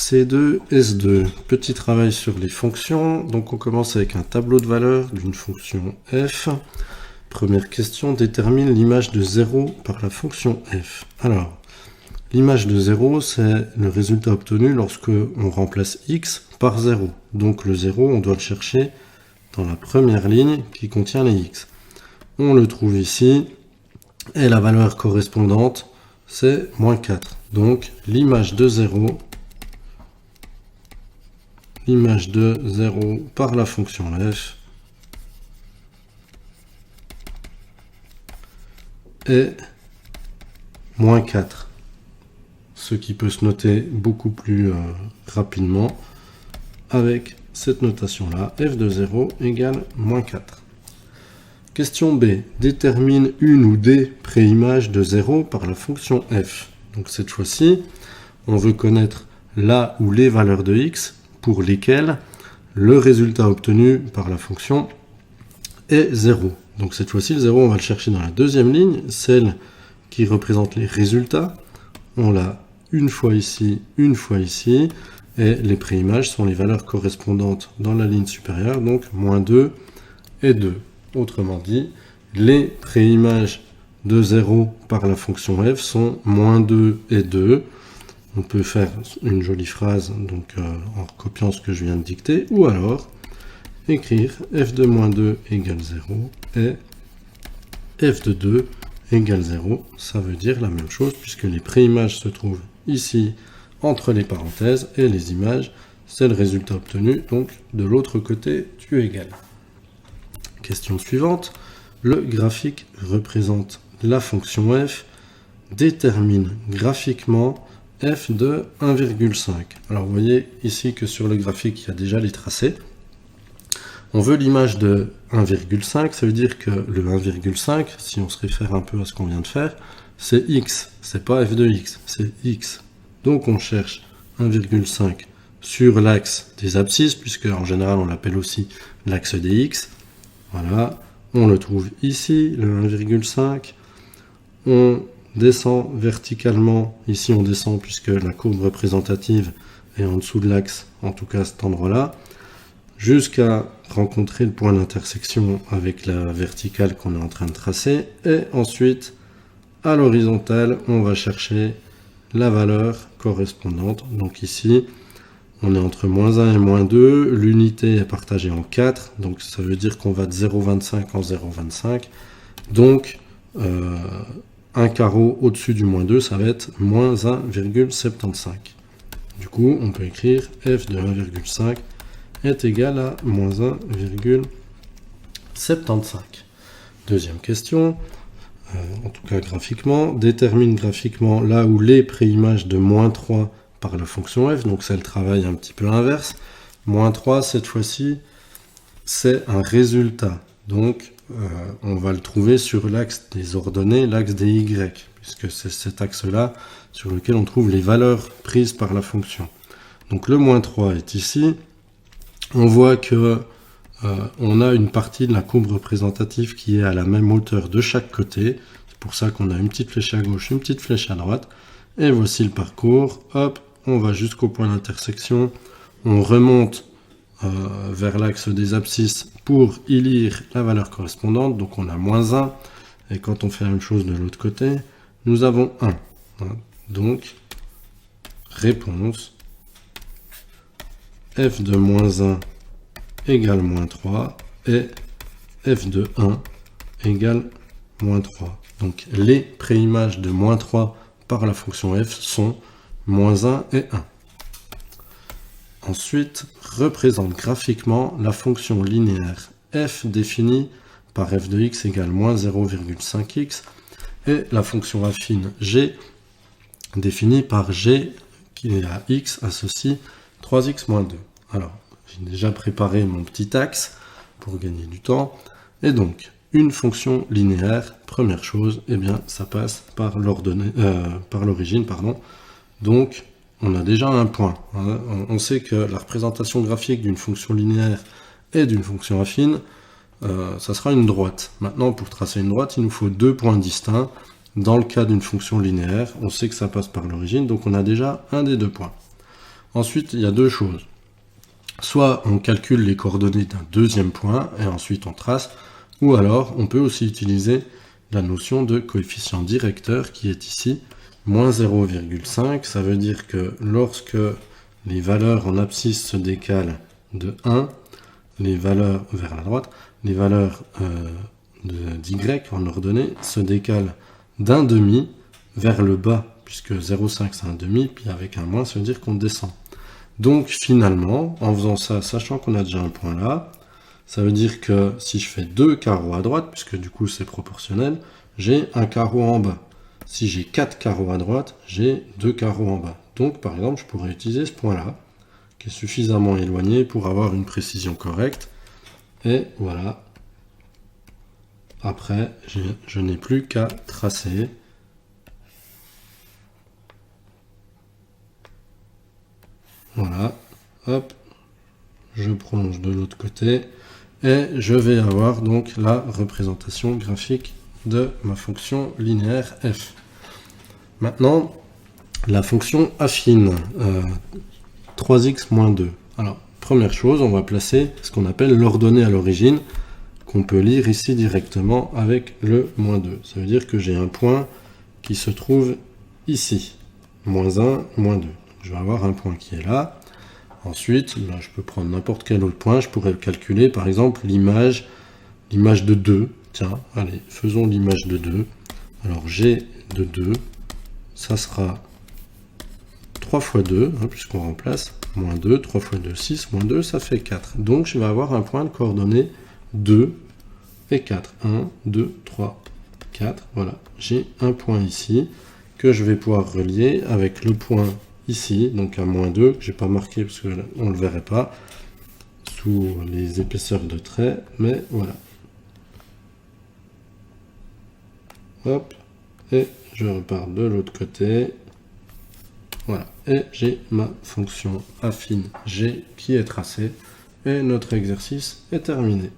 C2, S2, petit travail sur les fonctions. Donc on commence avec un tableau de valeur d'une fonction f. Première question, détermine l'image de 0 par la fonction f. Alors, l'image de 0, c'est le résultat obtenu lorsque on remplace x par 0. Donc le 0, on doit le chercher dans la première ligne qui contient les x. On le trouve ici, et la valeur correspondante, c'est moins 4. Donc l'image de 0 par la fonction f est moins 4. Ce qui peut se noter beaucoup plus rapidement avec cette notation-là. F de 0 égale moins 4. Question B. Détermine une ou des préimages de 0 par la fonction f. Donc cette fois-ci, on veut connaître la ou les valeurs de x pour lesquelles le résultat obtenu par la fonction est 0. Donc cette fois-ci, le 0, on va le chercher dans la deuxième ligne, celle qui représente les résultats. On l'a une fois ici, et les préimages sont les valeurs correspondantes dans la ligne supérieure, donc moins 2 et 2. Autrement dit, les préimages de 0 par la fonction f sont moins 2 et 2. On peut faire une jolie phrase donc, en copiant ce que je viens de dicter, ou alors écrire f de moins 2 égale 0 et f de 2 égale 0. Ça veut dire la même chose puisque les préimages se trouvent ici entre les parenthèses et les images, c'est le résultat obtenu, donc de l'autre côté du égal. Question suivante, le graphique représente la fonction f, détermine graphiquement f de 1,5. Alors vous voyez ici que sur le graphique, il y a déjà les tracés. On veut l'image de 1,5, ça veut dire que le 1,5, si on se réfère un peu à ce qu'on vient de faire, c'est x, c'est pas f de x, c'est x. Donc on cherche 1,5 sur l'axe des abscisses, puisque en général on l'appelle aussi l'axe des x. Voilà, on le trouve ici, le 1,5. On descend verticalement, ici on descend puisque la courbe représentative est en dessous de l'axe, en tout cas à cet endroit-là, jusqu'à rencontrer le point d'intersection avec la verticale qu'on est en train de tracer, et ensuite, à l'horizontale, on va chercher la valeur correspondante. Donc ici, on est entre moins 1 et moins 2, l'unité est partagée en 4, donc ça veut dire qu'on va de 0,25 en 0,25, donc un carreau au-dessus du moins 2, ça va être moins 1,75. Du coup, on peut écrire f de 1,5 est égal à moins 1,75. Deuxième question, en tout cas graphiquement, détermine graphiquement là où les préimages de moins 3 par la fonction f, donc c'est le travail un petit peu inverse. Moins 3, cette fois-ci, c'est un résultat. Donc, on va le trouver sur l'axe des ordonnées, l'axe des y, puisque c'est cet axe-là sur lequel on trouve les valeurs prises par la fonction. Donc le moins 3 est ici. On voit que on a une partie de la courbe représentative qui est à la même hauteur de chaque côté. C'est pour ça qu'on a une petite flèche à gauche, une petite flèche à droite. Et voici le parcours. Hop, on va jusqu'au point d'intersection. On remonte vers l'axe des abscisses pour y lire la valeur correspondante. Donc on a moins 1. Et quand on fait la même chose de l'autre côté, nous avons 1. Donc, réponse, f de moins 1 égale moins 3 et f de 1 égale moins 3. Donc les préimages de moins 3 par la fonction f sont moins 1 et 1. Ensuite, représente graphiquement la fonction linéaire f définie par f de x égale moins 0,5x et la fonction affine g définie par g qui est à x associe 3x moins 2. Alors, j'ai déjà préparé mon petit axe pour gagner du temps. Et donc, une fonction linéaire, première chose, eh bien, ça passe par l'origine. Donc, on a déjà un point. On sait que la représentation graphique d'une fonction linéaire et d'une fonction affine, ça sera une droite. Maintenant, pour tracer une droite, il nous faut deux points distincts. Dans le cas d'une fonction linéaire, on sait que ça passe par l'origine, donc on a déjà un des deux points. Ensuite, il y a deux choses. Soit on calcule les coordonnées d'un deuxième point et ensuite on trace, ou alors on peut aussi utiliser la notion de coefficient directeur qui est ici, moins 0,5. Ça veut dire que lorsque les valeurs en abscisse se décalent de 1, les valeurs vers la droite, les valeurs d'y en ordonnée se décalent d'un demi vers le bas, puisque 0,5 c'est un demi, puis avec un moins, ça veut dire qu'on descend. Donc finalement, en faisant ça, sachant qu'on a déjà un point là, ça veut dire que si je fais 2 carreaux à droite, puisque du coup c'est proportionnel, j'ai un carreau en bas. Si j'ai 4 carreaux à droite, j'ai 2 carreaux en bas. Donc par exemple, je pourrais utiliser ce point-là, qui est suffisamment éloigné pour avoir une précision correcte. Et voilà. Après, je n'ai plus qu'à tracer. Voilà. Hop. Je prolonge de l'autre côté. Et je vais avoir donc la représentation graphique de ma fonction linéaire f. Maintenant, la fonction affine, 3x moins 2. Alors, première chose, on va placer ce qu'on appelle l'ordonnée à l'origine, qu'on peut lire ici directement avec le moins 2. Ça veut dire que j'ai un point qui se trouve ici, moins 1, moins 2. Donc, je vais avoir un point qui est là. Ensuite, là, je peux prendre n'importe quel autre point, je pourrais calculer par exemple l'image de 2. Tiens, allez, faisons l'image de 2. Alors g de 2, ça sera 3 fois 2, hein, puisqu'on remplace, moins 2, 3 fois 2, 6, moins 2, ça fait 4. Donc je vais avoir un point de coordonnées 2 et 4. 1, 2, 3, 4. Voilà, j'ai un point ici que je vais pouvoir relier avec le point ici, donc à moins 2, que je n'ai pas marqué parce qu'on ne le verrait pas sous les épaisseurs de traits, mais voilà. Hop, et je repars de l'autre côté. Voilà, et j'ai ma fonction affine g qui est tracée, et notre exercice est terminé.